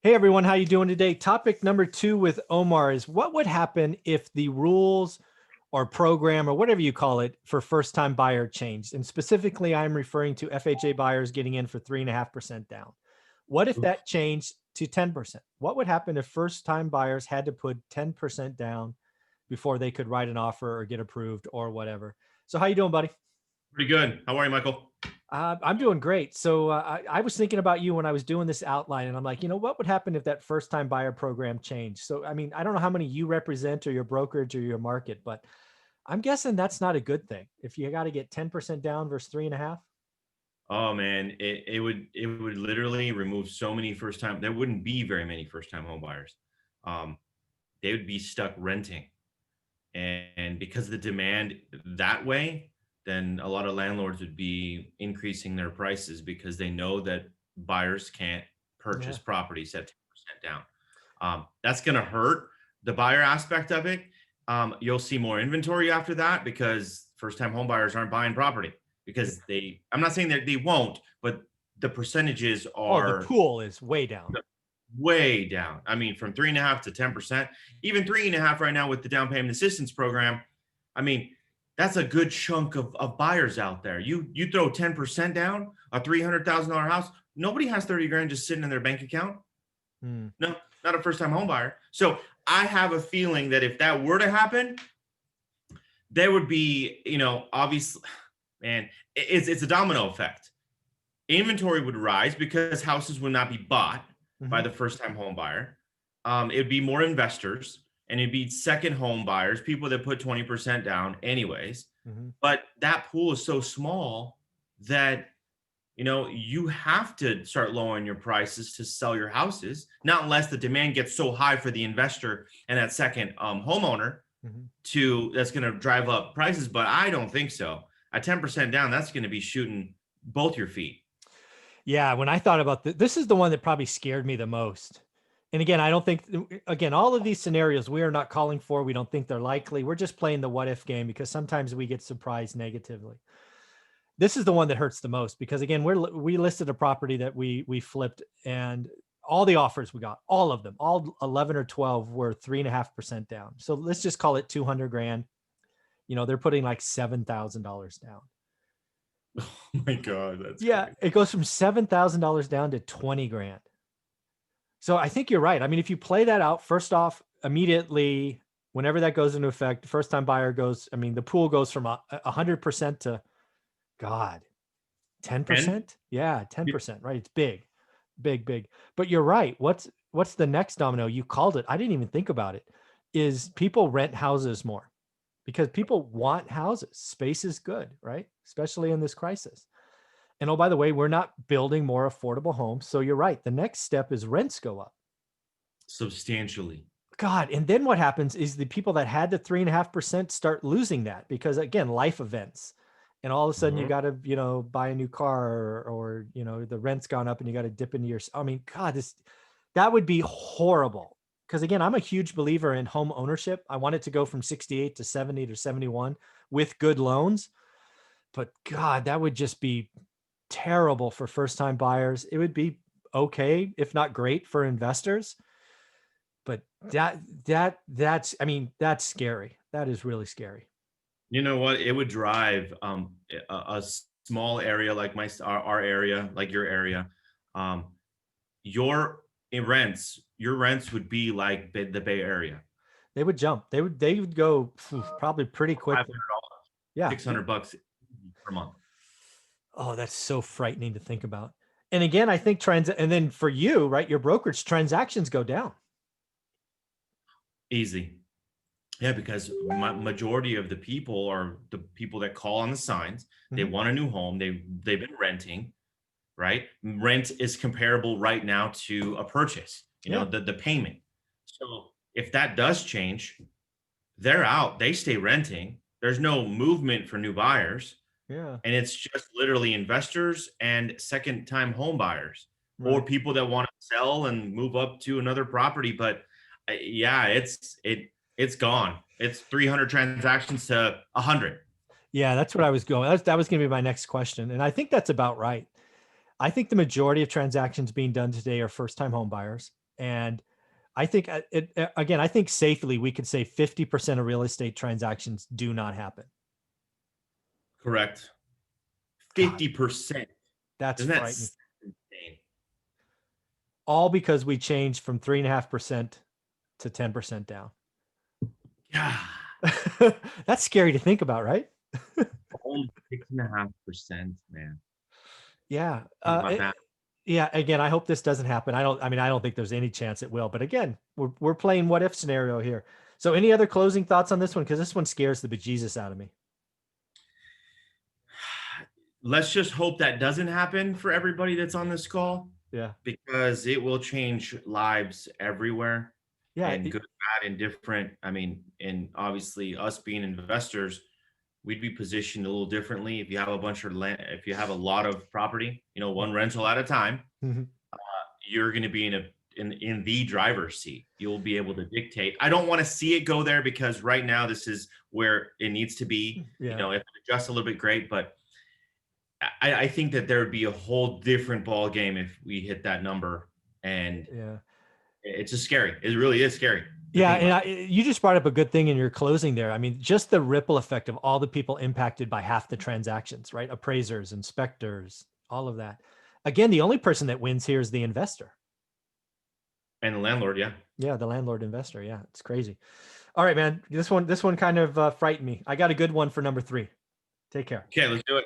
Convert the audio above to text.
Hey everyone, how you doing today? Topic number 2 with Omar is what would happen if the rules or program or whatever you call it for first-time buyer changed? And specifically, I'm referring to FHA buyers getting in for 3.5% down. What if Oof. that changed to 10%? What would happen if first-time buyers had to put 10% down before they could write an offer or get approved or whatever? So how you doing, buddy? Pretty good. How are you, Michael? I'm doing great. So I was thinking about you when I was doing this outline, and I'm like, what would happen if that first time buyer program changed? So, I mean, I don't know how many you represent or your brokerage or your market, but I'm guessing that's not a good thing. If you got to get 10% down versus 3.5. Oh man, it would literally remove so many first time. There wouldn't be very many first time home buyers. Um, they would be stuck renting, and because of the demand that way, then a lot of landlords would be increasing their prices because they know that buyers can't purchase Yeah. properties at 10% down. That's going to hurt the buyer aspect of it. You'll see more inventory after that because first time home buyers aren't buying property because I'm not saying that they won't, but the percentages Oh, the are pool is way down. way down. I mean, from 3.5 to 10%, even 3.5 right now with the down payment assistance program. I mean, that's a good chunk of buyers out there. You throw 10% down, a $300,000 house, nobody has 30 grand just sitting in their bank account. Hmm. No, not a first time home buyer. So I have a feeling that if that were to happen, there would be, obviously, man, it's a domino effect. Inventory would rise because houses would not be bought by Hmm. the first time home buyer. It'd be more investors and it'd be second home buyers, people that put 20% down anyways. Hmm. But that pool is so small that you have to start lowering your prices to sell your houses, not unless the demand gets so high for the investor and that second homeowner Hmm. to that's going to drive up prices. But I don't think so. At 10% down, that's going to be shooting both your feet. Yeah, when I thought about this is the one that probably scared me the most. And again, I don't think, again, all of these scenarios we are not calling for. We don't think they're likely. We're just playing the what if game because sometimes we get surprised negatively. This is the one that hurts the most because again, we listed a property that we flipped, and all the offers we got, all of them, all 11 or 12 were 3.5% down. So let's just call it 200 grand. They're putting like $7,000 down. Oh my God, that's Yeah, crazy. it goes from $7,000 down to 20 grand. So I think you're right. I mean, if you play that out, first off, immediately, whenever that goes into effect, first time buyer goes, I mean, the pool goes from 100% to God, 10? 10%. Yeah, 10%, right? It's big, big, big. But you're right. What's the next domino? You called it. I didn't even think about it. Is people rent houses more because people want houses. Space is good, right? Especially in this crisis. And oh, by the way, we're not building more affordable homes. So you're right. The next step is rents go up. Substantially. God, and then what happens is the people that had the 3.5% start losing that because again, life events. And all of a sudden you Mhm. got to, buy a new car or the rent's gone up and you got to dip into your, I mean, God, that would be horrible. Because again, I'm a huge believer in home ownership. I want it to go from 68 to 70 to 71 with good loans. But God, that would just be terrible for first time buyers. It would be okay, if not great for investors. But that's I mean, that's scary. That is really scary. You know what? It would drive a small area like our area, like your area. Um, your rents would be like the Bay Area, They would jump. They would go probably pretty quickly. $500, Yeah. 600 bucks per month. Oh, that's so frightening to think about. And again, I think and then for you, right, your brokerage transactions go down. Easy. Yeah, because majority of the people are the people that call on the signs. They Mhm. want a new home. They've been renting, right? Rent is comparable right now to a purchase, Yeah. the payment. So if that does change, they're out, they stay renting. There's no movement for new buyers. Yeah. And it's just literally investors and second time home buyers or Right. people that want to sell and move up to another property. But yeah, it's gone. It's 300 transactions to 100. Yeah, that's what I was going. That was going to be my next question. And I think that's about right. I think the majority of transactions being done today are first time home buyers. And I think again, I think safely we could say 50% of real estate transactions do not happen. Correct. God, 50%. that's Isn't that frightening. insane? All because we changed from 3.5% to 10% down. God, That's scary to think about, right? only 6.5%, man. Yeah. Think about that. Yeah. Again, I hope this doesn't happen. I mean, I don't think there's any chance it will. But again, we're playing what if scenario here. So, any other closing thoughts on this one? Because this one scares the bejesus out of me. Let's just hope that doesn't happen for everybody that's on this call, Yeah. because it will change lives everywhere, Yeah. and good, bad, and different. I mean, and obviously, us being investors, we'd be positioned a little differently. If you have a bunch of land, if you have a lot of property, one rental at a time, Mhm. you're going to be in the driver's seat. You'll be able to dictate. I don't want to see it go there, because right now this is where it needs to be. Yeah. If it adjusts a little bit, great, but I think that there would be a whole different ball game if we hit that number, and Yeah. it's just scary. It really is scary to Yeah, think and about. you just brought up a good thing in your closing there. I mean, just the ripple effect of all the people impacted by half the transactions, right? Appraisers, inspectors, all of that. Again, the only person that wins here is the investor. And the landlord, yeah. Yeah, the landlord investor. Yeah, it's crazy. All right, man. This one kind of frightened me. I got a good one for number 3. Take care. Okay, let's do it.